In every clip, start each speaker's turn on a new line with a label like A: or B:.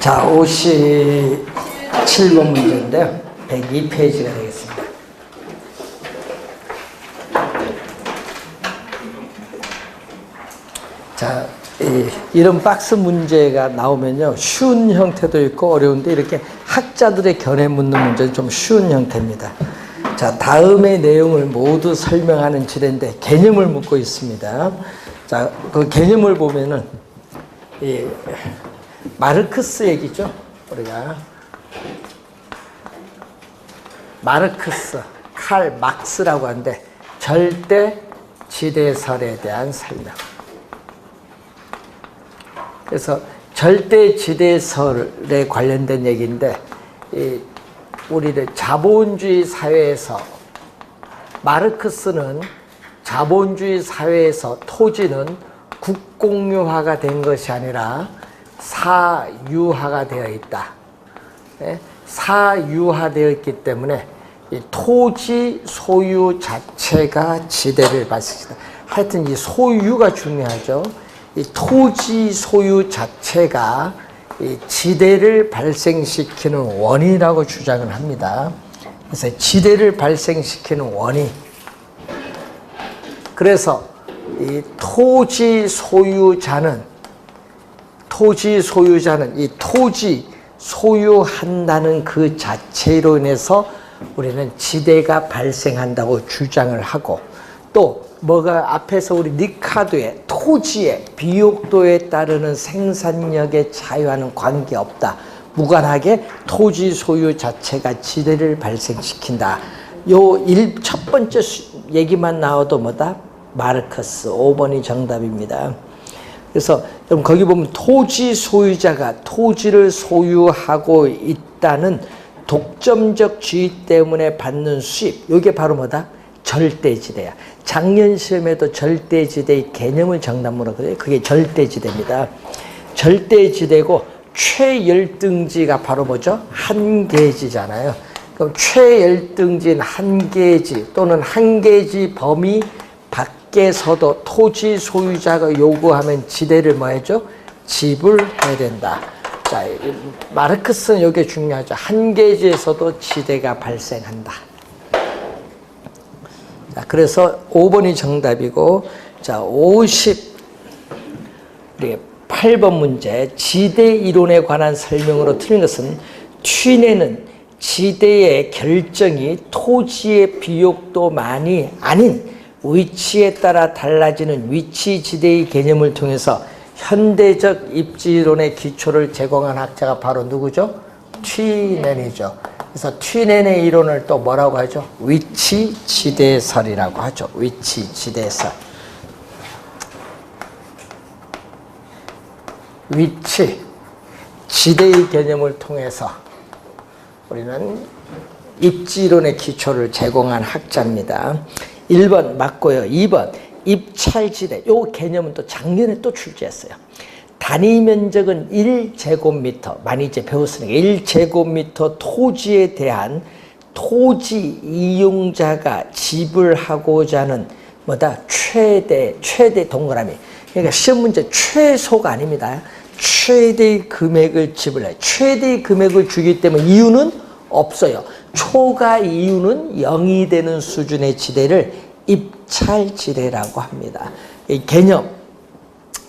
A: 자, 57번 문제인데요. 102페이지가 되겠습니다. 자, 이런 박스 문제가 나오면요. 쉬운 형태도 있고 어려운데 이렇게 학자들의 견해 묻는 문제는 좀 쉬운 형태입니다. 자, 다음의 내용을 모두 설명하는 지대인데 개념을 묻고 있습니다. 자, 그 개념을 보면은 마르크스 얘기죠. 우리가 마르크스, 칼 막스라고 하는데 절대 지대설에 대한 설명. 그래서 절대 지대설에 관련된 얘기인데 우리를 자본주의 사회에서 마르크스는 자본주의 사회에서 토지는 국공유화가 된 것이 아니라 사유화가 되어 있다. 사유화되어 있기 때문에 이 토지 소유 자체가 지대를 발생시킨다. 하여튼 이 소유가 중요하죠. 이 토지 소유 자체가 이 지대를 발생시키는 원인이라고 주장을 합니다. 그래서 지대를 발생시키는 원인. 그래서 이 토지 소유자는 이 토지 소유한다는 그 자체로 인해서 우리는 지대가 발생한다고 주장을 하고, 또 뭐가 앞에서 우리 리카르도의 토지의 비옥도에 따르는 생산력의 자유와는 관계없다. 무관하게 토지 소유 자체가 지대를 발생시킨다. 첫 번째 얘기만 나와도 뭐다? 마르크스 5번이 정답입니다. 그래서 여러분 거기 보면 토지 소유자가 토지를 소유하고 있다는 독점적 지위 때문에 받는 수입, 이게 바로 뭐다? 절대지대야. 작년 시험에도 절대지대의 개념을 정답으로 그래요. 그게 절대지대입니다. 절대지대고 최열등지가 바로 뭐죠? 한계지잖아요. 그럼 최열등지인 한계지 또는 한계지 범위 밖에서도 토지 소유자가 요구하면 지대를 뭐 해줘? 지불해야 된다. 자, 마르크스는 이게 중요하죠. 한계지에서도 지대가 발생한다. 자, 그래서 5번이 정답이고, 자, 58번 문제. 지대 이론에 관한 설명으로 틀린 것은 튀내는 지대의 결정이 토지의 비옥도만이 아닌 위치에 따라 달라지는 위치지대의 개념을 통해서 현대적 입지이론의 기초를 제공한 학자가 바로 누구죠? 튀넨이죠. 그래서 튀넨의 이론을 또 뭐라고 하죠? 위치지대설이라고 하죠. 위치지대설. 위치, 지대의 개념을 통해서 우리는 입지이론의 기초를 제공한 학자입니다. 1번 맞고요. 2번 입찰지대. 요 개념은 또 작년에 또 출제했어요. 단위 면적은 1제곱미터. 많이 이제 배웠으니까 1제곱미터 토지에 대한 토지 이용자가 지불하고자 하는 뭐다? 최대 동그라미. 그러니까 시험 문제 최소가 아닙니다. 최대의 금액을 지불해요. 최대의 금액을 주기 때문에 이유는 없어요. 초과 이유는 0이 되는 수준의 지대를 입찰지대라고 합니다. 이 개념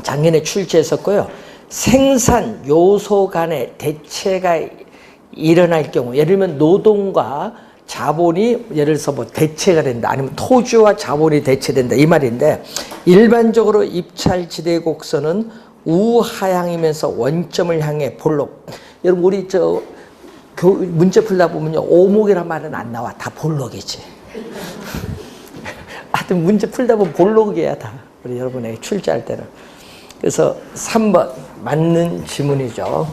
A: 작년에 출제했었고요. 생산 요소 간의 대체가 일어날 경우, 예를 들면 노동과 자본이 예를 들어서 뭐 대체가 된다, 아니면 토지와 자본이 대체된다, 이 말인데, 일반적으로 입찰지대 곡선은 우하향이면서 원점을 향해 볼록. 여러분 우리 문제 풀다 보면요, 오목이란 말은 안 나와. 다 볼록이지. 하여튼 문제 풀다 보면 볼록이야, 다. 우리 여러분에게 출제할 때는. 그래서 3번 맞는 지문이죠.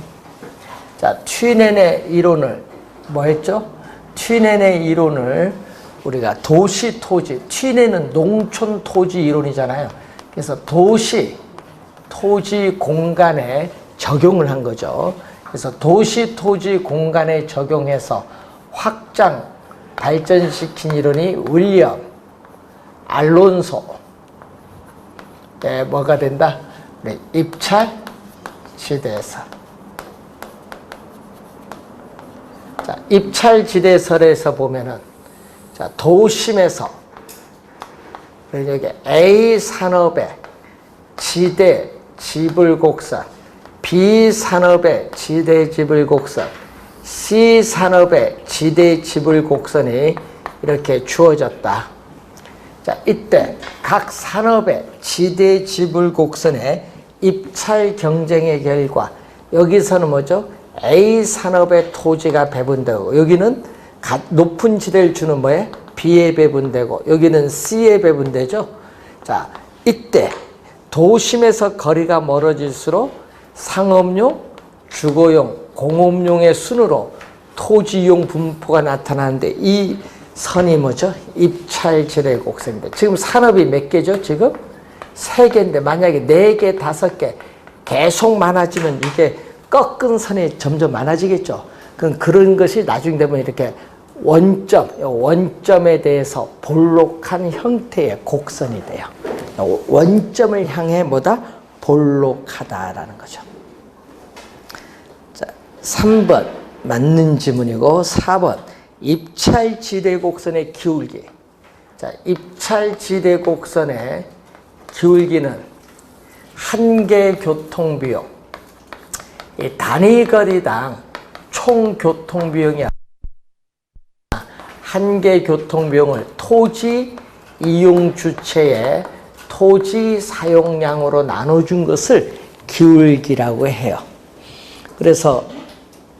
A: 자, 튀넨의 이론을 뭐 했죠? 튀넨의 이론을 우리가 도시 토지, 튀넨은 농촌 토지 이론이잖아요. 그래서 도시 토지 공간에 적용을 한 거죠. 그래서 도시 토지 공간에 적용해서 확장, 발전시킨 이론이 윌리엄 알론소. 뭐가 된다? 네, 입찰 지대설. 입찰지대설에서 보면은, 자, 도심에서, 여기 A 산업의 지대 지불곡선, B 산업의 지대 지불곡선, C 산업의 지대 지불곡선이 이렇게 주어졌다. 자, 이때 각 산업의 지대 지불곡선의 입찰 경쟁의 결과, 여기서는 뭐죠? A 산업의 토지가 배분되고, 여기는 높은 지대를 주는 뭐에? B에 배분되고, 여기는 C에 배분되죠? 자, 이때 도심에서 거리가 멀어질수록 상업용, 주거용, 공업용의 순으로 토지 이용 분포가 나타나는데, 이 선이 뭐죠? 입찰 지대 곡선입니다. 지금 산업이 몇 개죠? 지금 3개인데 만약에 4개, 5개 계속 많아지면 이게 꺾은 선이 점점 많아지겠죠. 그럼 그런 것이 나중에 되면 이렇게 원점에 대해서 볼록한 형태의 곡선이 돼요. 원점을 향해 뭐다? 볼록하다라는 거죠. 자, 3번 맞는 지문이고, 4번 입찰지대 곡선의 기울기. 자, 입찰지대 곡선의 기울기는 한 개 교통비용, 이 단위거리당 총 교통비용이 한 개 교통비용을 토지 이용 주체의 토지 사용량으로 나눠준 것을 기울기라고 해요. 그래서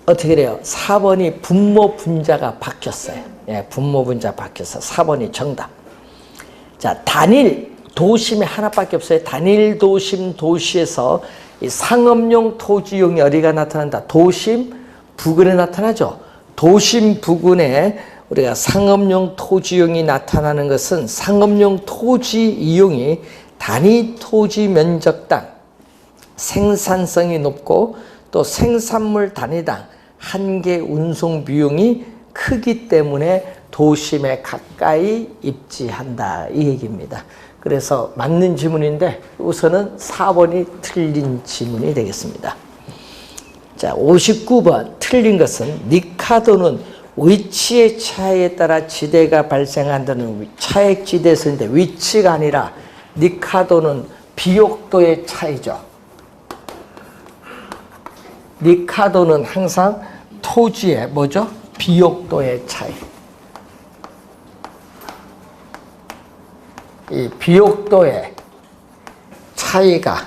A: 어떻게 돼요? 4번이 분모 분자가 바뀌었어요. 예, 분모 분자 바뀌어서 4번이 정답. 자, 단일 도심에 하나밖에 없어요. 단일 도심 도시에서 이 상업용 토지용이 어디가 나타난다? 도심 부근에 나타나죠. 도심 부근에 우리가 상업용 토지용이 나타나는 것은 상업용 토지 이용이 단위 토지 면적당 생산성이 높고, 또 생산물 단위당 한 개 운송 비용이 크기 때문에 도심에 가까이 입지한다, 이 얘기입니다. 그래서 맞는 지문인데 우선은 4번이 틀린 지문이 되겠습니다. 자, 59번 틀린 것은 니카도는 위치의 차이에 따라 지대가 발생한다는 차액 지대선인데, 위치가 아니라 니카도는 비옥도의 차이죠. 니카도는 항상 토지의 뭐죠? 비옥도의 차이. 이 비옥도의 차이가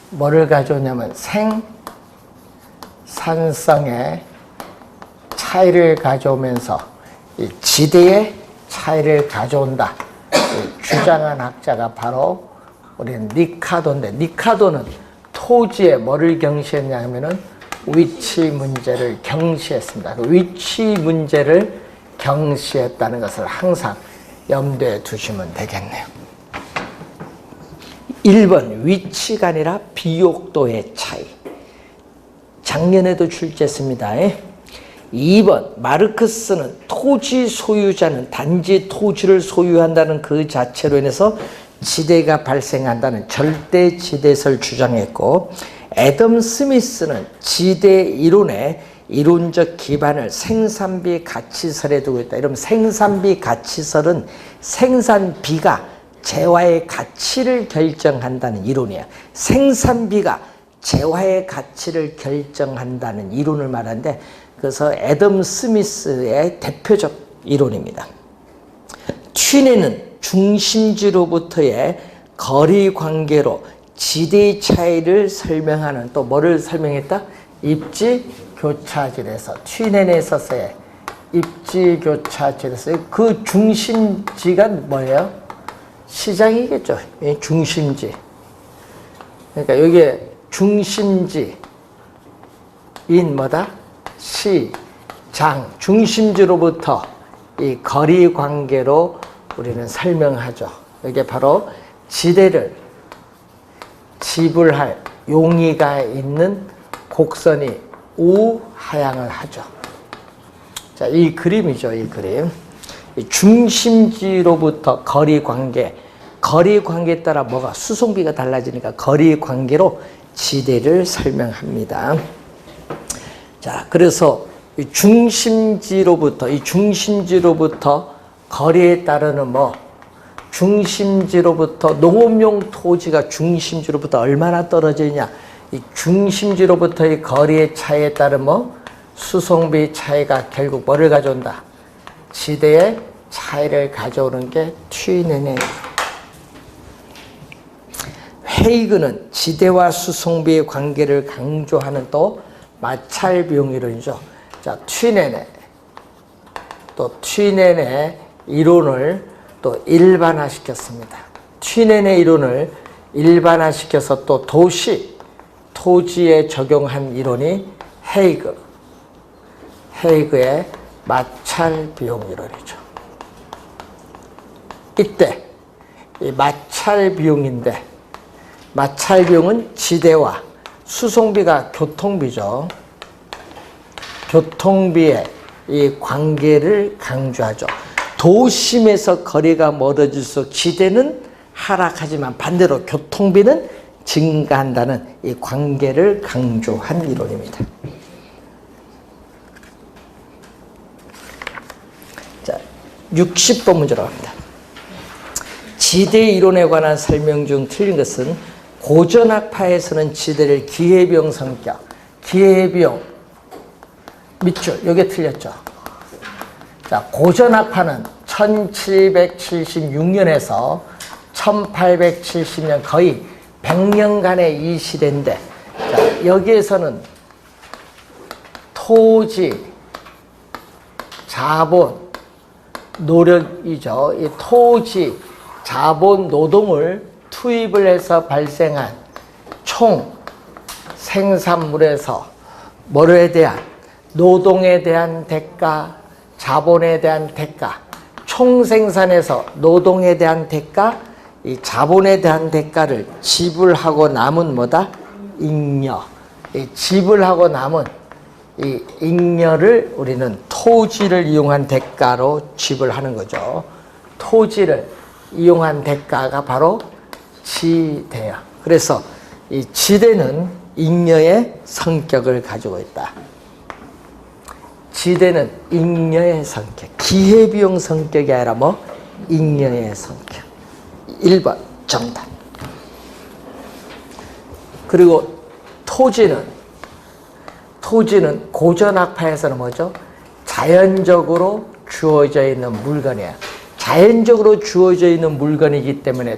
A: 뭐를 가져오냐면 생산성의 차이를 가져오면서 이 지대의 차이를 가져온다, 주장한 학자가 바로 우리는 니카도인데, 니카도는 토지에 뭐를 경시했냐면은 위치 문제를 경시했습니다. 위치 문제를 경시했다는 것을 항상 염두에 두시면 되겠네요. 1번 위치가 아니라 비옥도의 차이. 작년에도 출제했습니다. 2번 마르크스는 토지 소유자는 단지 토지를 소유한다는 그 자체로 인해서 지대가 발생한다는 절대 지대설 주장했고, 애덤 스미스는 지대 이론의 이론적 기반을 생산비 가치설에 두고 있다. 이러면 생산비 가치설은 생산비가 재화의 가치를 결정한다는 이론이야. 생산비가 재화의 가치를 결정한다는 이론을 말하는데, 그래서 애덤 스미스의 대표적 이론입니다. 튀네는 중심지로부터의 거리 관계로 지대 차이를 설명하는, 또 뭐를 설명했다? 입지 교차질에서, 튀넨에서의 입지 교차질에서 그 중심지가 뭐예요? 시장이겠죠. 중심지. 그러니까 여기에 중심지인 뭐다? 시장, 중심지로부터 이 거리 관계로 우리는 설명하죠. 이게 바로 지대를 지불할 용의가 있는 곡선이 우하향을 하죠. 자, 이 그림이죠, 이 그림. 중심지로부터 거리 관계에 따라 뭐가 수송비가 달라지니까 거리 관계로 지대를 설명합니다. 자, 그래서 이 중심지로부터 거리에 따르는 중심지로부터 농업용 토지가 중심지로부터 얼마나 떨어져 있냐. 이 중심지로부터의 거리의 차이에 따른 수송비 차이가 결국 뭐를 가져온다? 지대의 차이를 가져오는 게 트윈앤의 헤이그는 지대와 수송비의 관계를 강조하는 또 마찰 비용 이론이죠. 자, 트윈앤의 이론을 또 일반화시켰습니다. 트윈앤의 이론을 일반화시켜서 또 토지에 적용한 이론이 헤이그의 마찰 비용 이론이죠. 이때 이 마찰 비용인데, 마찰 비용은 지대와 수송비가 교통비죠. 교통비의 이 관계를 강조하죠. 도심에서 거리가 멀어질수록 지대는 하락하지만 반대로 교통비는 증가한다는 이 관계를 강조한 이론입니다. 자, 60번 문제로 갑니다. 지대 이론에 관한 설명 중 틀린 것은 고전학파에서는 지대를 기회비용 성격, 기회비용 밑줄, 이게 틀렸죠. 자, 고전학파는 1776년에서 1870년 거의 100년간의 이 시대인데, 자, 여기에서는 토지, 자본, 노력이죠. 이 토지, 자본, 노동을 투입을 해서 발생한 총 생산물에서 뭐에 대한 노동에 대한 대가, 자본에 대한 대가, 총 생산에서 노동에 대한 대가, 이 자본에 대한 대가를 지불하고 남은 뭐다? 잉여. 이 지불하고 남은 이 잉여를 우리는 토지를 이용한 대가로 지불하는 거죠. 토지를 이용한 대가가 바로 지대야. 그래서 이 지대는 잉여의 성격을 가지고 있다. 지대는 잉여의 성격, 기회비용 성격이 아니라 잉여의 성격. 1번 정답. 그리고 토지는 고전학파에서는 뭐죠? 자연적으로 주어져 있는 물건이야. 자연적으로 주어져 있는 물건이기 때문에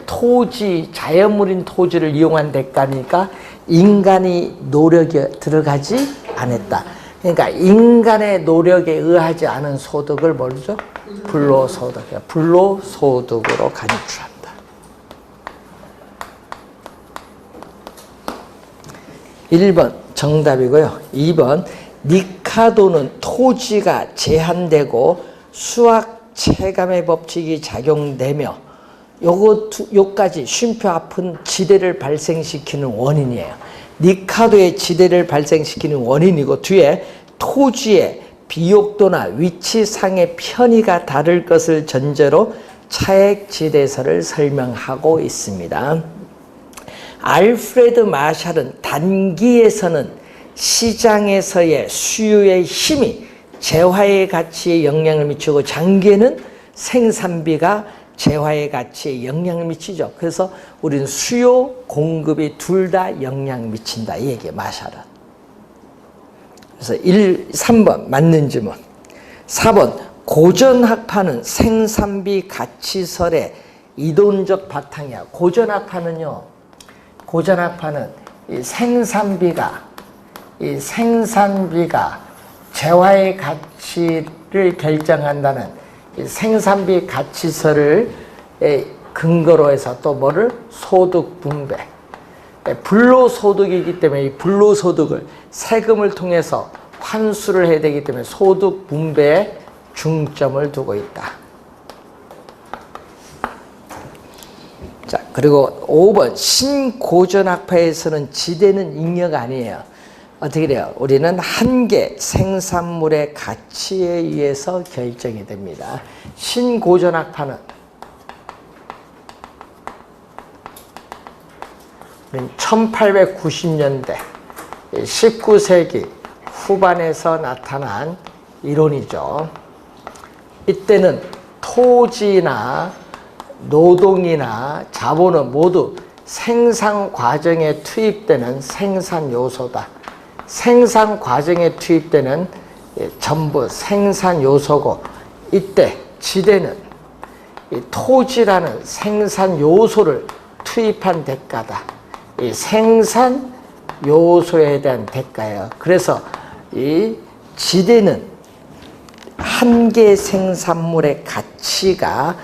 A: 자연물인 토지를 이용한 대가니까 인간이 노력이 들어가지 않았다. 그러니까 인간의 노력에 의하지 않은 소득을 뭐죠? 불로소득이야. 불로소득으로 간주한다. 1번 정답이고요. 2번 리카도는 토지가 제한되고 수학 체감의 법칙이 작용되며 요까지 쉼표 앞은 지대를 발생시키는 원인이에요. 리카도의 지대를 발생시키는 원인이고, 뒤에 토지의 비옥도나 위치상의 편의가 다를 것을 전제로 차액지대설을 설명하고 있습니다. 알프레드 마샬은 단기에서는 시장에서의 수요의 힘이 재화의 가치에 영향을 미치고, 장기에는 생산비가 재화의 가치에 영향을 미치죠. 그래서 우리는 수요, 공급이 둘 다 영향을 미친다, 이 얘기예요, 마샬은. 그래서 3번 맞는 질문. 4번 고전학파는 생산비 가치설의 이론적 바탕이야. 고전학파는 이 생산비가 재화의 가치를 결정한다는 이 생산비 가치설을 근거로 해서 또 뭐를? 소득 분배. 불로소득이기 때문에 이 불로소득을 세금을 통해서 환수를 해야 되기 때문에 소득 분배에 중점을 두고 있다. 자, 그리고 5번 신고전학파에서는 지대는 잉여가 아니에요. 어떻게 돼요? 우리는 한계 생산물의 가치에 의해서 결정이 됩니다. 신고전학파는 1890년대 19세기 후반에서 나타난 이론이죠. 이때는 토지나 노동이나 자본은 모두 생산 과정에 투입되는 생산 요소다. 생산 과정에 투입되는 전부 생산 요소고, 이때 지대는 이 토지라는 생산 요소를 투입한 대가다. 이 생산 요소에 대한 대가예요. 그래서 이 지대는 한 개 생산물의 가치가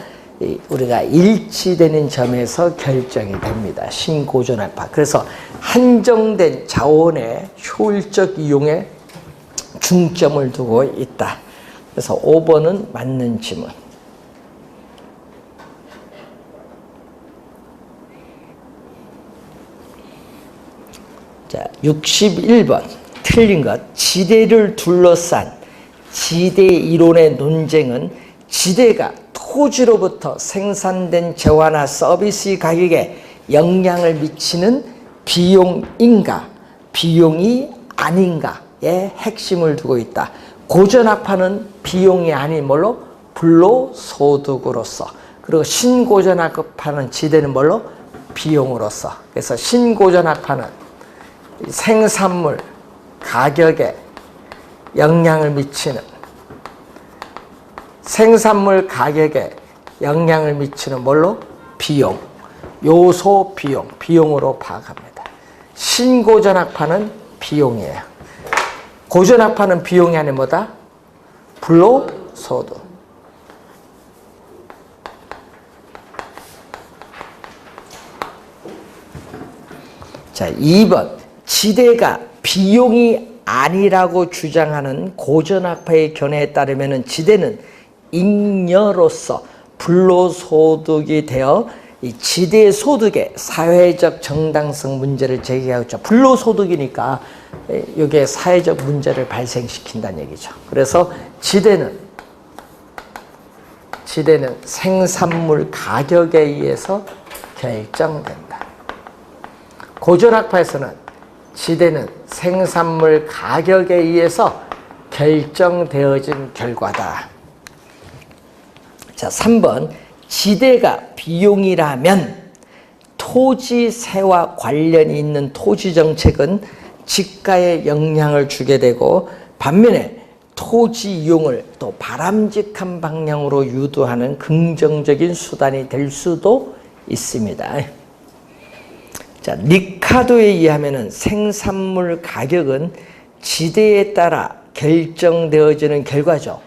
A: 우리가 일치되는 점에서 결정이 됩니다. 신고전압파. 그래서 한정된 자원의 효율적 이용에 중점을 두고 있다. 그래서 5번은 맞는 지문. 자, 61번 틀린 것. 지대를 둘러싼 지대 이론의 논쟁은 지대가 토지로부터 생산된 재화나 서비스 가격에 영향을 미치는 비용인가, 비용이 아닌가에 핵심을 두고 있다. 고전압파는 비용이 아닌 뭘로? 불로소득으로서. 그리고 신고전압파는 지대는 뭘로? 비용으로서. 그래서 신고전압파는 생산물 가격에 영향을 미치는, 생산물 가격에 영향을 미치는 뭘로? 비용. 요소 비용. 비용으로 파악합니다. 신고전압파는 비용이에요. 고전압파는 비용이 아닌 뭐다? 불로소득. 자, 2번. 지대가 비용이 아니라고 주장하는 고전압파의 견해에 따르면 지대는 잉여로서 불로소득이 되어 이 지대 소득의 사회적 정당성 문제를 제기하고 있죠. 불로소득이니까 이게 사회적 문제를 발생시킨다는 얘기죠. 그래서 지대는 생산물 가격에 의해서 결정된다. 고전압파에서는 지대는 생산물 가격에 의해서 결정되어진 결과다. 자, 3번. 지대가 비용이라면 토지세와 관련이 있는 토지정책은 지가에 영향을 주게 되고, 반면에 토지 이용을 또 바람직한 방향으로 유도하는 긍정적인 수단이 될 수도 있습니다. 자, 리카도에 의하면 생산물 가격은 지대에 따라 결정되어지는 결과죠.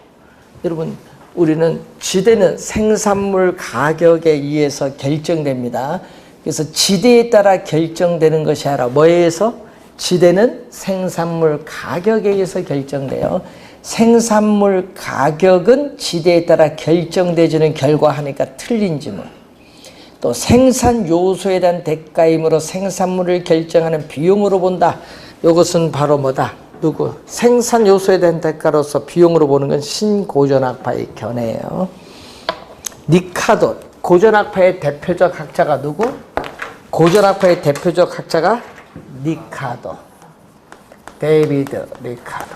A: 여러분, 우리는 지대는 생산물 가격에 의해서 결정됩니다. 그래서 지대에 따라 결정되는 것이 아니라 뭐에 의해서? 지대는 생산물 가격에 의해서 결정돼요. 생산물 가격은 지대에 따라 결정되어지는 결과 하니까 틀린 지문. 또 생산 요소에 대한 대가이므로 생산물을 결정하는 비용으로 본다. 이것은 바로 뭐다? 누구? 생산 요소에 대한 대가로서 비용으로 보는 건 신고전압파의 견해예요. 리카도, 고전압파의 대표적 학자가 누구? 고전압파의 대표적 학자가 리카도, 데이비드 리카도.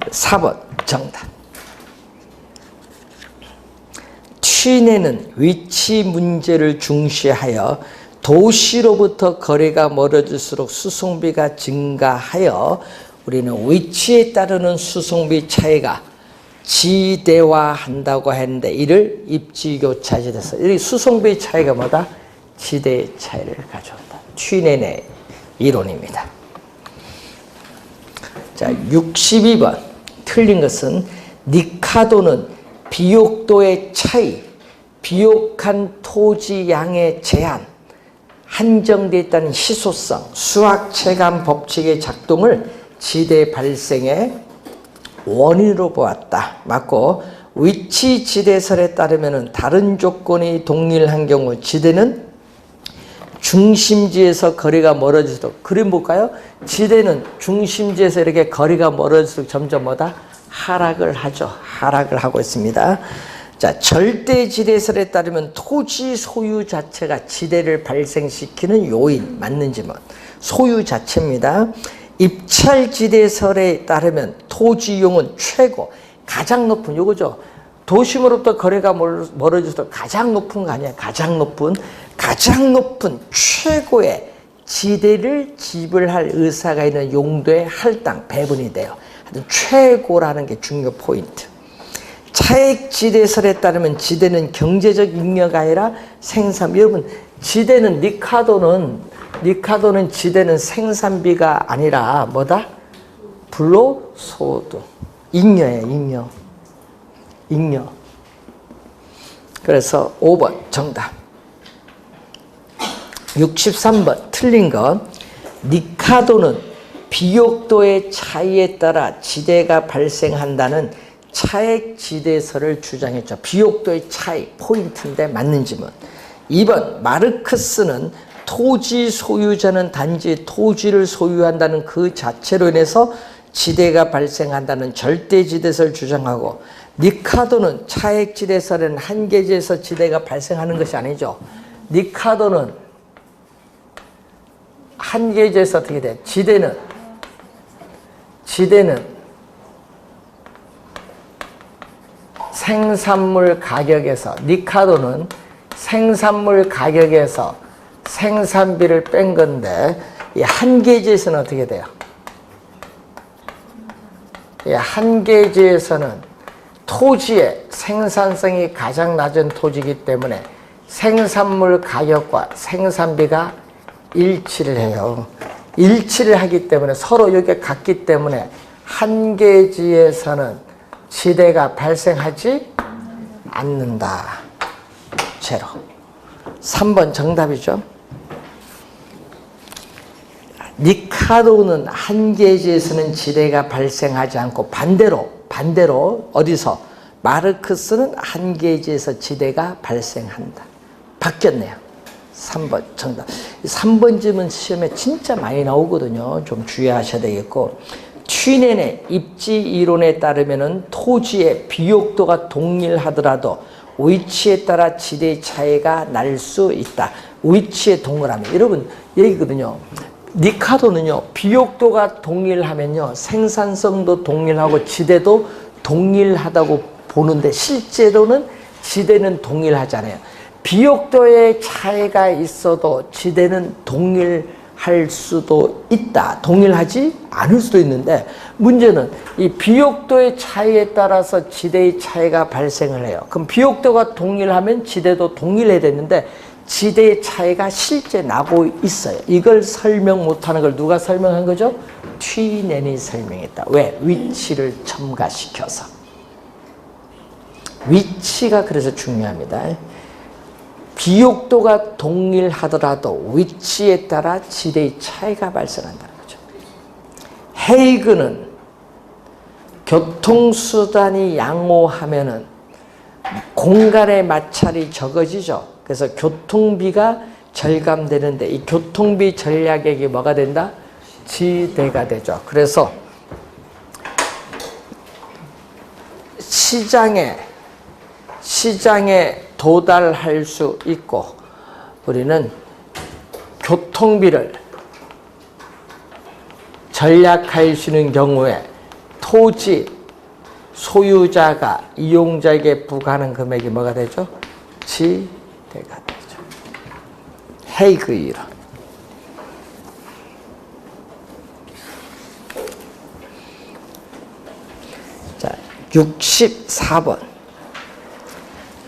A: 4번 정답. 취내는 위치 문제를 중시하여 도시로부터 거리가 멀어질수록 수송비가 증가하여 우리는 위치에 따르는 수송비 차이가 지대화한다고 했는데, 이를 입지교차지돼서 이 수송비 차이가 뭐다? 지대의 차이를 가져온다. 취내의 이론입니다. 자, 62번 틀린 것은 리카도는 비옥도의 차이, 비옥한 토지 양의 제한, 한정되어 있다는 희소성, 수학 체감 법칙의 작동을 지대 발생의 원인으로 보았다. 맞고, 위치 지대설에 따르면 다른 조건이 동일한 경우 지대는 중심지에서 거리가 멀어질수록, 그림 볼까요? 지대는 중심지에서 이렇게 거리가 멀어질수록 점점 뭐다? 하락을 하죠. 하락을 하고 있습니다. 자, 절대 지대설에 따르면 토지 소유 자체가 지대를 발생시키는 요인, 맞는지만 소유 자체입니다. 입찰지대설에 따르면 토지 이용은 최고, 가장 높은, 요거죠. 도심으로부터 거리가 멀어져서 가장 높은 거 아니야. 가장 높은 최고의 지대를 지불할 의사가 있는 용도의 할당, 배분이 돼요. 하여튼 최고라는 게 중요 포인트. 차액지대설에 따르면 지대는 경제적 잉여가 아니라 생산. 여러분, 지대는 리카도는 지대는 생산비가 아니라 뭐다? 불로소득. 잉여예요, 잉여. 그래서 5번 정답. 63번 틀린 것. 리카도는 비옥도의 차이에 따라 지대가 발생한다는 차액지대설을 주장했죠. 비옥도의 차이, 포인트인데 맞는 질문. 2번 마르크스는 토지 소유자는 단지 토지를 소유한다는 그 자체로 인해서 지대가 발생한다는 절대지대설을 주장하고, 리카도는 차액지대설은 한계지에서 지대가 발생하는 것이 아니죠. 리카도는 한계지에서 어떻게 돼? 지대는 생산물 가격에서, 리카도는 생산물 가격에서 생산비를 뺀 건데, 이 한계지에서는 어떻게 돼요? 이 한계지에서는 토지의 생산성이 가장 낮은 토지이기 때문에 생산물 가격과 생산비가 일치를 해요. 일치를 하기 때문에 서로 여기에 같기 때문에 한계지에서는 지대가 발생하지 않는다. 제로. 3번 정답이죠. 리카도는 한계지에서는 지대가 발생하지 않고 반대로 어디서? 마르크스는 한계지에서 지대가 발생한다. 바뀌었네요. 3번 정답. 3번 질문 시험에 진짜 많이 나오거든요. 좀 주의하셔야 되겠고, 튀넨의 입지 이론에 따르면은 토지의 비옥도가 동일하더라도 위치에 따라 지대 차이가 날 수 있다. 위치에 동일하면, 여러분 얘기거든요. 리카도는요, 비옥도가 동일하면요 생산성도 동일하고 지대도 동일하다고 보는데, 실제로는 지대는 동일하잖아요. 비옥도의 차이가 있어도 지대는 동일할 수도 있다. 동일하지 않을 수도 있는데, 문제는 이 비옥도의 차이에 따라서 지대의 차이가 발생을 해요. 그럼 비옥도가 동일하면 지대도 동일해야 되는데 지대의 차이가 실제 나고 있어요. 이걸 설명 못하는 걸 누가 설명한 거죠? 튀넨이 설명했다. 왜? 위치를 첨가시켜서. 위치가 그래서 중요합니다. 비옥도가 동일하더라도 위치에 따라 지대의 차이가 발생한다는 거죠. 헤이그는 교통수단이 양호하면은 공간의 마찰이 적어지죠. 그래서 교통비가 절감되는데, 이 교통비 전략액이 뭐가 된다? 지대가 되죠. 그래서 시장에 도달할 수 있고, 우리는 교통비를 전략할 수 있는 경우에 토지 소유자가 이용자에게 부과하는 금액이 뭐가 되죠? 지대가 되죠. 헤이그 이론. 자, 64번.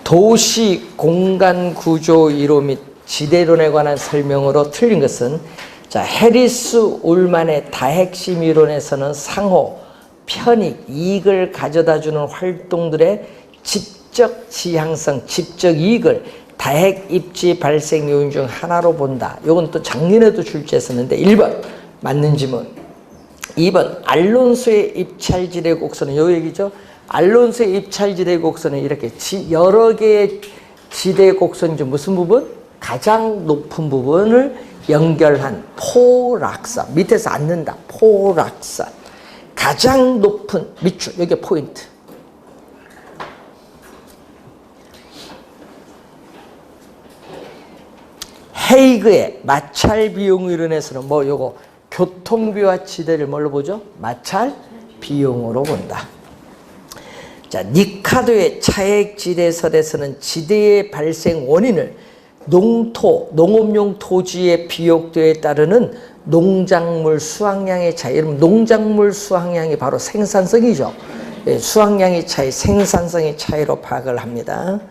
A: 도시 공간 구조 이론 및 지대론에 관한 설명으로 틀린 것은, 자, 해리스 울만의 다핵심 이론에서는 상호, 편익, 이익을 가져다주는 활동들의 지적 지향성, 지적 이익을 다핵 입지 발생 요인 중 하나로 본다. 이건 또 작년에도 출제했었는데 1번 맞는 지문. 2번 알론소의 입찰지대 곡선은 요 얘기죠. 알론소의 입찰지대 곡선은 이렇게 여러 개의 지대 곡선 중 무슨 부분? 가장 높은 부분을 연결한 포락선. 밑에서 앉는다. 포락선. 가장 높은 밑줄. 여기 포인트. 헤이그의 마찰 비용 이론에서는 뭐 요거 교통비와 지대를 뭘로 보죠? 마찰 비용으로 본다. 자, 니카도의 차액지대설에서는 지대의 발생 원인을 농업용 토지의 비옥도에 따르는 농작물 수확량의 차이. 여러분, 농작물 수확량이 바로 생산성이죠. 예, 수확량의 차이, 생산성의 차이로 파악을 합니다.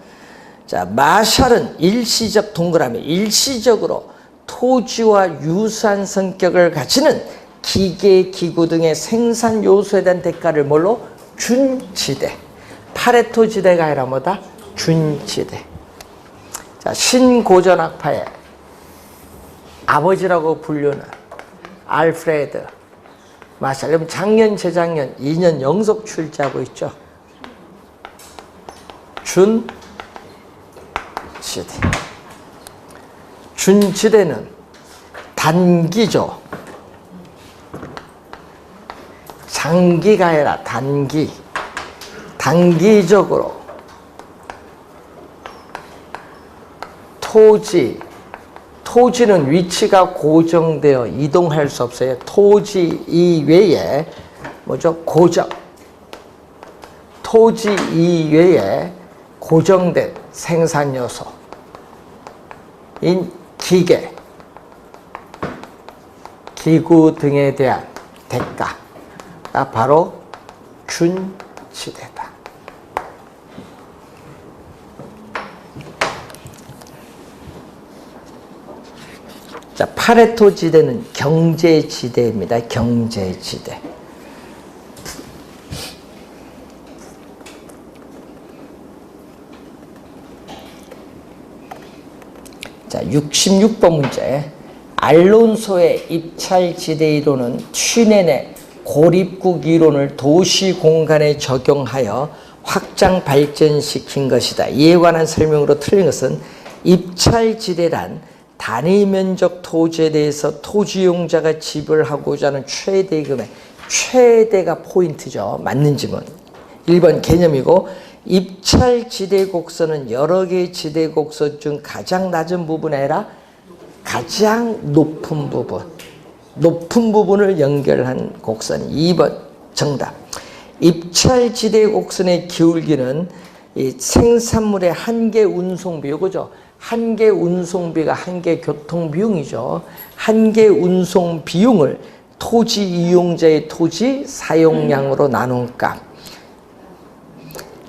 A: 자, 마샬은 일시적 동그라미, 일시적으로 토지와 유사한 성격을 가지는 기계, 기구 등의 생산 요소에 대한 대가를 뭘로? 준지대. 파레토 지대가 아니라 뭐다? 준지대. 자, 신고전학파의 아버지라고 불리는 알프레드 마샬. 여러분, 작년, 재작년 2년 연속 출제하고 있죠. 준지대. 준지대는 단기죠. 장기가 아니라 단기. 단기적으로 토지는 위치가 고정되어 이동할 수 없어요. 토지 이외에 뭐죠? 토지 이외에 고정된 생산 요소인 기계, 기구 등에 대한 대가가 바로 준지대다. 자, 파레토 지대는 경제지대입니다. 경제지대. 자, 66번 문제. 알론소의 입찰지대 이론은 튀넨의 고립국 이론을 도시 공간에 적용하여 확장 발전시킨 것이다. 이에 관한 설명으로 틀린 것은 입찰지대란 단위 면적 토지에 대해서 토지용자가 지불하고자 하는 최대 금액, 최대가 포인트죠. 맞는 지문. 1번 개념이고, 입찰지대 곡선은 여러 개의 지대 곡선 중 가장 낮은 부분이 아니라 가장 높은 부분을 연결한 곡선. 2번 정답. 입찰지대 곡선의 기울기는 이 생산물의 한계 운송비, 요거죠. 한계 운송비가 한계 교통 비용이죠. 한계 운송 비용을 토지 이용자의 토지 사용량으로 나눈 값.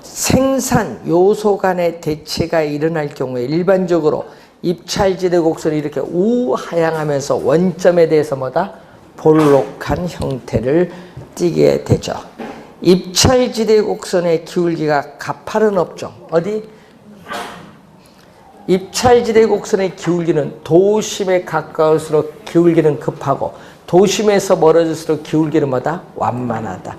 A: 생산 요소 간의 대체가 일어날 경우에 일반적으로 입찰지대 곡선이 이렇게 우하향하면서 원점에 대해서 뭐다? 볼록한 형태를 띠게 되죠. 입찰지대 곡선의 기울기가 가파른 업종. 어디? 입찰지대 곡선의 기울기는 도심에 가까울수록 기울기는 급하고 도심에서 멀어질수록 기울기는 뭐다? 완만하다.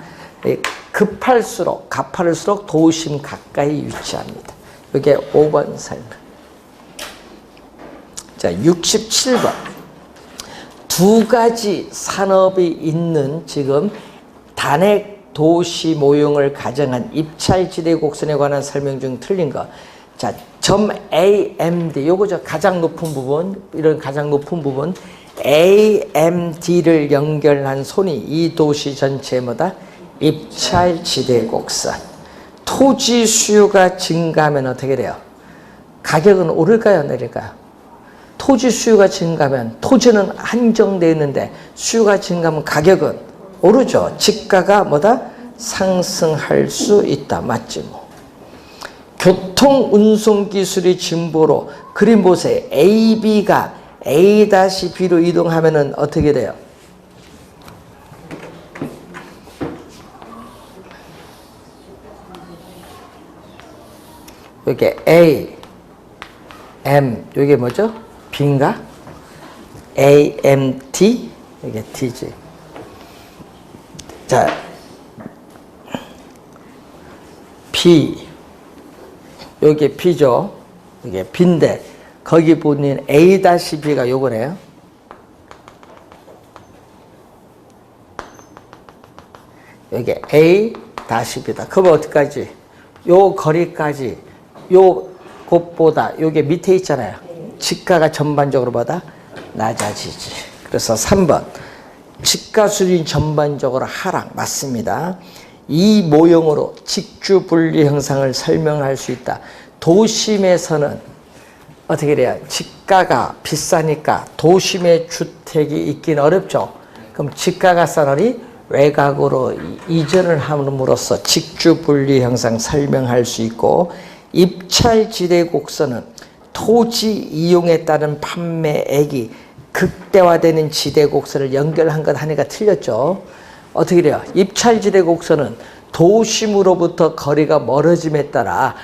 A: 급할수록 가파를수록 도심 가까이 위치합니다. 이게 5번 설명. 자, 67번. 두 가지 산업이 있는 지금 단핵 도시 모형을 가정한 입찰지대 곡선에 관한 설명 중 틀린 거. 자, 점 AMD, 요거죠. 가장 높은 부분, 이런 가장 높은 부분, AMD를 연결한 손이 이 도시 전체에 뭐다? 입찰지대 곡선. 토지 수요가 증가하면 어떻게 돼요? 가격은 오를까요? 내릴까요? 토지 수요가 증가하면 토지는 한정되어 있는데 수요가 증가하면 가격은 오르죠. 지가가 뭐다? 상승할 수 있다. 맞지 뭐. 교통 운송 기술의 진보로 그림 보세요. AB가 A-B로 이동하면은 어떻게 돼요? 이게 A, M, 이게 뭐죠? B인가? A, M, T, 이게 T지. 자, B, 여기 B죠. 이게 B인데 거기 보는 A-B가 요거네요. 여기 A-B다. 그럼 어디까지? 요 거리까지 요 곳보다 요게 밑에 있잖아요. 지가가 전반적으로 보다 낮아지지. 그래서 3번 집가수준 전반적으로 하락 맞습니다. 이 모형으로 직주분리 형상을 설명할 수 있다. 도심에서는 어떻게 돼요? 집가가 비싸니까 도심에 주택이 있긴 어렵죠. 그럼 집가가선언이 외곽으로 이전을 함으로써 직주분리 형상 설명할 수 있고, 입찰지대 곡선은 토지 이용에 따른 판매액이 극대화되는 지대 곡선을 연결한 것 하니까 틀렸죠. 어떻게 돼요? 입찰지대 곡선은 도심으로부터 거리가 멀어짐에 따라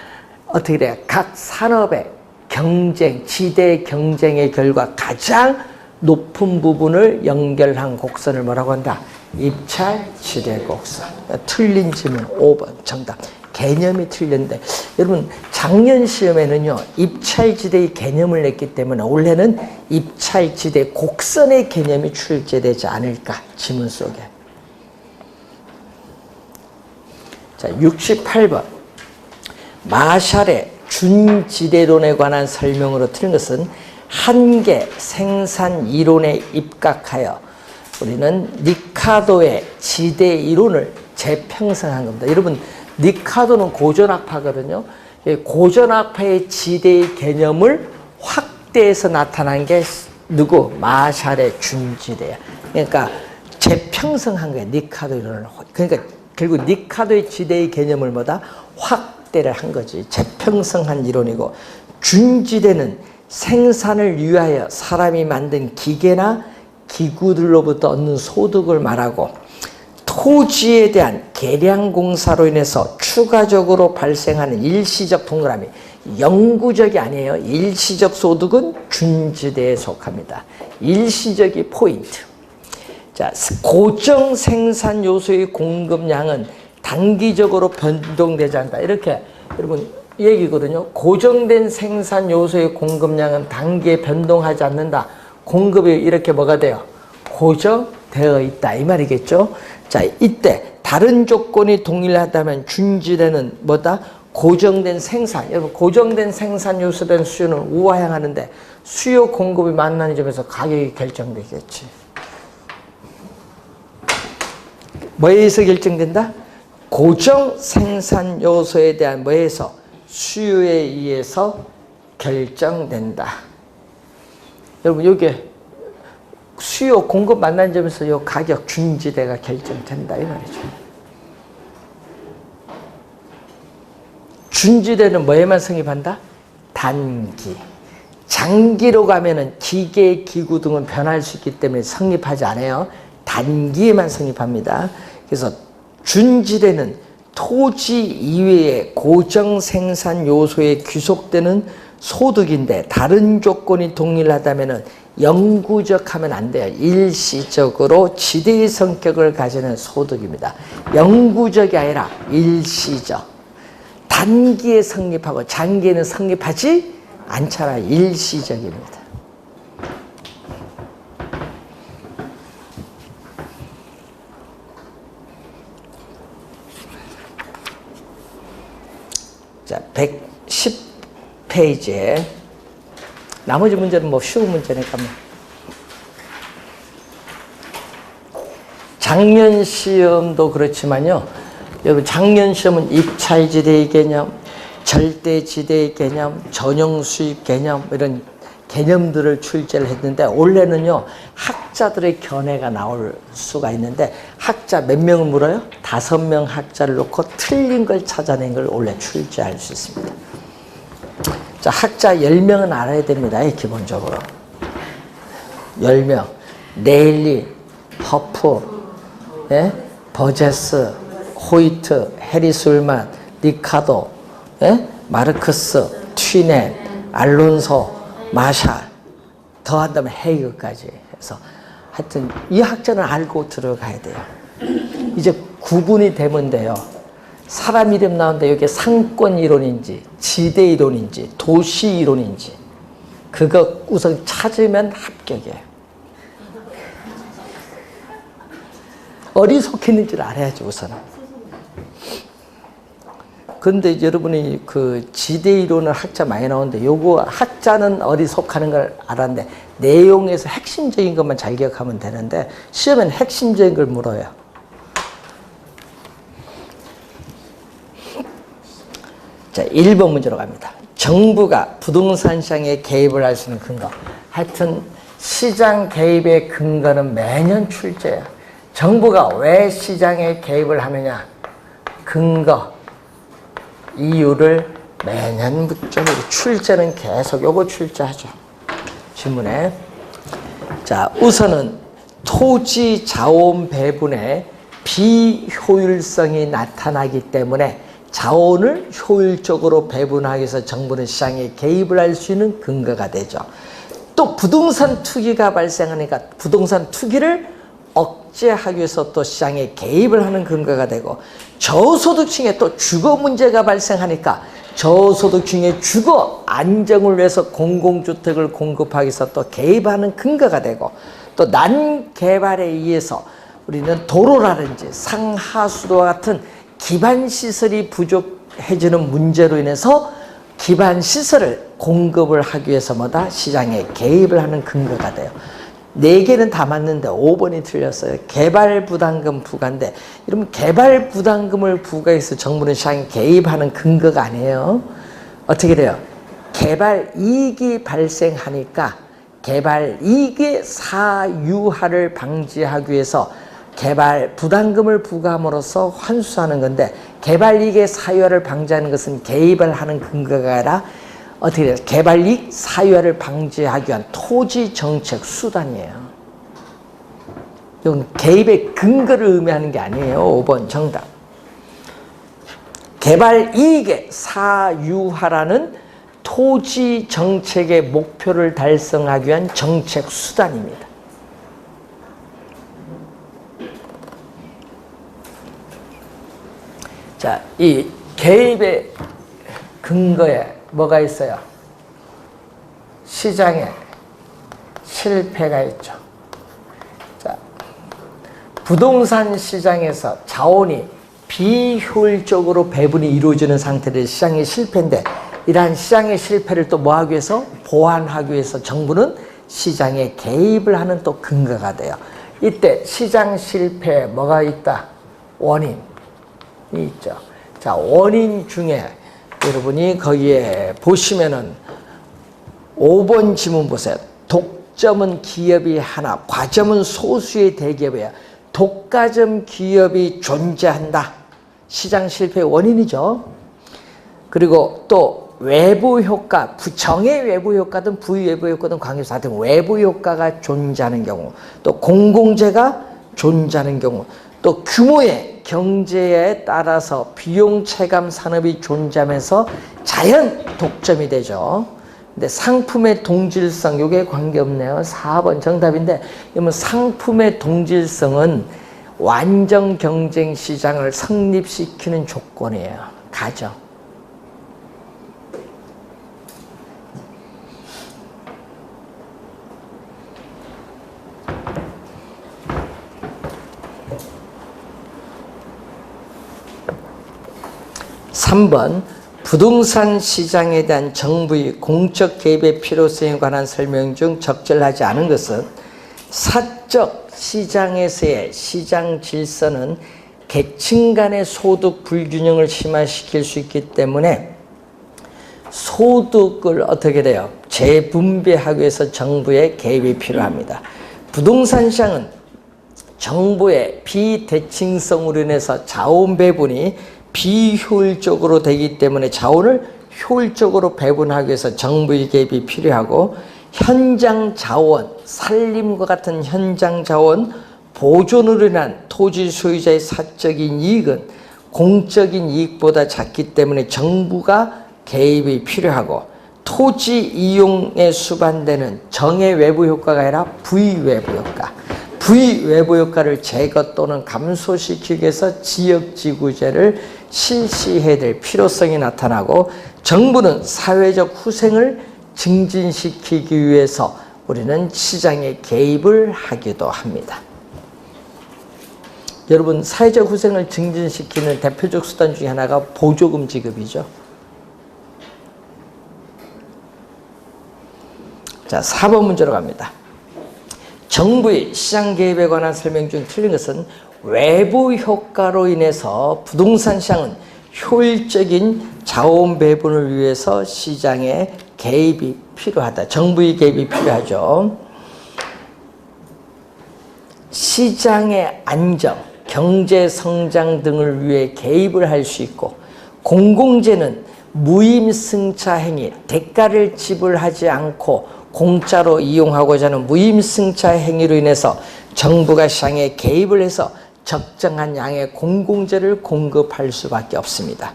A: 어떻게 돼요? 각 산업의 경쟁, 지대 경쟁의 결과 가장 높은 부분을 연결한 곡선을 뭐라고 한다? 입찰지대 곡선. 틀린 질문 5번 정답. 개념이 틀렸는데 여러분 작년 시험에는요 입찰지대의 개념을 냈기 때문에 올해는 입찰지대 곡선의 개념이 출제되지 않을까 지문 속에. 자 68번 마샬의 준지대론에 관한 설명으로 틀린 것은 한계 생산 이론에 입각하여 우리는 리카도의 지대 이론을 재평성한 겁니다. 여러분 리카도는 고전학파거든요. 고전학파의 지대의 개념을 확대해서 나타난 게 누구? 마샬의 준지대야. 그러니까 재평성한 거예요. 리카도 이론을. 그러니까 결국 리카도의 지대의 개념을 뭐다? 확대를 한 거지. 재평성한 이론이고, 준지대는 생산을 위하여 사람이 만든 기계나 기구들로부터 얻는 소득을 말하고, 토지에 대한 개량 공사로 인해서 추가적으로 발생하는 일시적 동그라미, 영구적이 아니에요. 일시적 소득은 준지대에 속합니다. 일시적이 포인트. 자, 고정 생산 요소의 공급량은 단기적으로 변동되지 않는다. 이렇게 여러분 얘기거든요. 고정된 생산 요소의 공급량은 단기에 변동하지 않는다. 공급이 이렇게 뭐가 돼요? 고정되어 있다. 이 말이겠죠. 자, 이때 다른 조건이 동일하다면 준지대는 뭐다? 고정된 생산. 여러분 고정된 생산 요소된 수요는 우하향하는데 수요 공급이 만나는 점에서 가격이 결정되겠지. 뭐에 의해서 결정된다? 고정 생산 요소에 대한 뭐에서? 수요에 의해서 결정된다. 여러분 여기에 수요 공급 만나는 점에서 요 가격 준지대가 결정된다 이 말이죠. 준지대는 뭐에만 성립한다? 단기. 장기로 가면은 기계, 기구 등은 변할 수 있기 때문에 성립하지 않아요. 단기에만 성립합니다. 그래서 준지대는 토지 이외의 고정 생산 요소에 귀속되는 소득인데 다른 조건이 동일하다면은 영구적 하면 안 돼요. 일시적으로 지대의 성격을 가지는 소득입니다. 영구적이 아니라 일시적. 단기에 성립하고 장기에는 성립하지 않잖아. 일시적입니다. 자, 110페이지에 나머지 문제는 뭐 쉬운 문제니까 뭐. 작년 시험도 그렇지만요. 여러분 작년 시험은 입찰지대의 개념, 절대지대의 개념, 전용수입 개념 이런 개념들을 출제를 했는데 올해는요. 학자들의 견해가 나올 수가 있는데 학자 몇 명을 물어요? 5명 학자를 놓고 틀린 걸 찾아낸 걸 올해 출제할 수 있습니다. 자, 학자 10명은 알아야 됩니다. 기본적으로. 10명. 네일리, 허프, 예? 버제스, 호이트, 해리술만, 리카도, 예? 마르크스, 튀넨, 알론소, 마샬, 더한다면 헤이그까지 해서 하여튼 이 학자는 알고 들어가야 돼요. 이제 구분이 되면 돼요. 사람 이름 나오는데 여기 상권 이론인지 지대 이론인지 도시 이론인지 그거 우선 찾으면 합격이에요. 어디 속했는지를 알아야지 우선은. 근데 여러분이 그 지대 이론을 학자 많이 나오는데 요거 학자는 어디 속하는 걸 알았는데 내용에서 핵심적인 것만 잘 기억하면 되는데 시험엔 핵심적인 걸 물어요. 자, 1번 문제로 갑니다. 정부가 부동산 시장에 개입을 할 수 있는 근거. 하여튼 시장 개입의 근거는 매년 출제야. 정부가 왜 시장에 개입을 하느냐. 근거, 이유를 매년 묻점으로 출제는 계속 요거 출제하죠. 질문에. 자, 우선은 토지 자원 배분의 비효율성이 나타나기 때문에 자원을 효율적으로 배분하기 위해서 정부는 시장에 개입을 할 수 있는 근거가 되죠. 또 부동산 투기가 발생하니까 부동산 투기를 억제하기 위해서 또 시장에 개입을 하는 근거가 되고 저소득층에 또 주거 문제가 발생하니까 저소득층의 주거 안정을 위해서 공공주택을 공급하기 위해서 또 개입하는 근거가 되고 또 난개발에 의해서 우리는 도로라든지 상하수도와 같은 기반시설이 부족해지는 문제로 인해서 기반시설을 공급을 하기 위해서 뭐다? 시장에 개입을 하는 근거가 돼요. 4개는 다 맞는데 5번이 틀렸어요. 개발부담금 부과인데 이러면 개발부담금을 부과해서 정부는 시장에 개입하는 근거가 아니에요. 어떻게 돼요? 개발이익이 발생하니까 개발이익의 사유화를 방지하기 위해서 개발부담금을 부과함으로써 환수하는 건데 개발이익의 사유화를 방지하는 것은 개입을 하는 근거가 아니라 어떻게 돼요? 개발이익 사유화를 방지하기 위한 토지정책 수단이에요. 이건 개입의 근거를 의미하는 게 아니에요. 5번 정답. 개발이익의 사유화라는 토지정책의 목표를 달성하기 위한 정책 수단입니다. 자, 이 개입의 근거에 뭐가 있어요? 시장에 실패가 있죠. 자, 부동산 시장에서 자원이 비효율적으로 배분이 이루어지는 상태를 시장의 실패인데 이러한 시장의 실패를 또 뭐 하기 위해서? 보완하기 위해서 정부는 시장에 개입을 하는 또 근거가 돼요. 이때 시장 실패에 뭐가 있다? 원인이 있죠. 자, 원인 중에 여러분이 거기에 보시면은 5번 지문 보세요. 독점은 기업이 하나, 과점은 소수의 대기업이에요. 독과점 기업이 존재한다. 시장 실패의 원인이죠. 그리고 또 외부 효과, 정의 외부 효과든 부의 외부 효과든 관계없이 하여튼 외부 효과가 존재하는 경우, 또 공공재가 존재하는 경우, 또 규모의 경제에 따라서 비용 체감 산업이 존재하면서 자연 독점이 되죠. 근데 상품의 동질성, 요게 관계없네요. 4번 정답인데, 그러면 상품의 동질성은 완전 경쟁 시장을 성립시키는 조건이에요. 가죠. (3번) 부동산 시장에 대한 정부의 공적 개입의 필요성에 관한 설명 중 적절하지 않은 것은 사적 시장에서의 시장 질서는 계층 간의 소득 불균형을 심화시킬 수 있기 때문에 소득을 어떻게 돼요? 재분배하기 위해서 정부의 개입이 필요합니다. 부동산 시장은 정부의 비대칭성으로 인해서 자원 배분이 비효율적으로 되기 때문에 자원을 효율적으로 배분하기 위해서 정부의 개입이 필요하고 현장 자원, 산림과 같은 현장 자원 보존으로 인한 토지 소유자의 사적인 이익은 공적인 이익보다 작기 때문에 정부가 개입이 필요하고 토지 이용에 수반되는 정의 외부 효과가 아니라 부의 외부 효과. 부의 외부 효과를 제거 또는 감소시키기 위해서 지역지구제를 실시해야 될 필요성이 나타나고 정부는 사회적 후생을 증진시키기 위해서 우리는 시장에 개입을 하기도 합니다. 여러분 사회적 후생을 증진시키는 대표적 수단 중에 하나가 보조금 지급이죠. 자, 4번 문제로 갑니다. 정부의 시장 개입에 관한 설명 중 틀린 것은 외부 효과로 인해서 부동산 시장은 효율적인 자원 배분을 위해서 시장에 개입이 필요하다. 정부의 개입이 필요하죠. 시장의 안정, 경제 성장 등을 위해 개입을 할 수 있고, 공공재는 무임승차 행위, 대가를 지불하지 않고 공짜로 이용하고자 하는 무임승차 행위로 인해서 정부가 시장에 개입을 해서 적정한 양의 공공재를 공급할 수밖에 없습니다.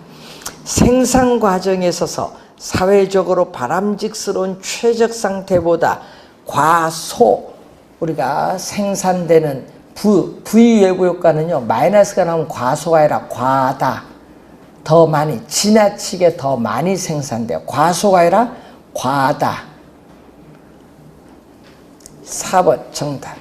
A: 생산 과정에 있어서 사회적으로 바람직스러운 최적 상태보다 과소, 우리가 생산되는 부의 외부 효과는요, 마이너스가 나오면 과소가 아니라 과다, 더 많이, 지나치게 더 많이 생산돼요. 과소가 아니라 과다. 4번 정답.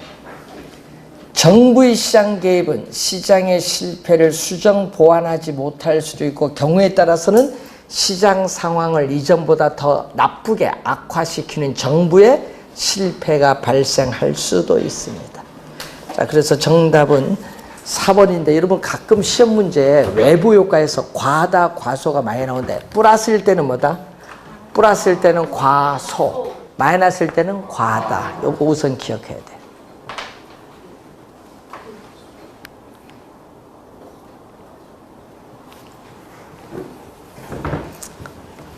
A: 정부의 시장 개입은 시장의 실패를 수정 보완하지 못할 수도 있고, 경우에 따라서는 시장 상황을 이전보다 더 나쁘게 악화시키는 정부의 실패가 발생할 수도 있습니다. 자, 그래서 정답은 4번인데, 여러분 가끔 시험 문제에 외부 효과에서 과다, 과소가 많이 나오는데, 플러스일 때는 뭐다? 플러스일 때는 과소, 마이너스일 때는 과다. 요거 우선 기억해야 돼.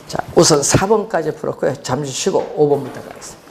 A: 자, 우선 4번까지 풀었고요. 잠시 쉬고 5번부터 가겠습니다.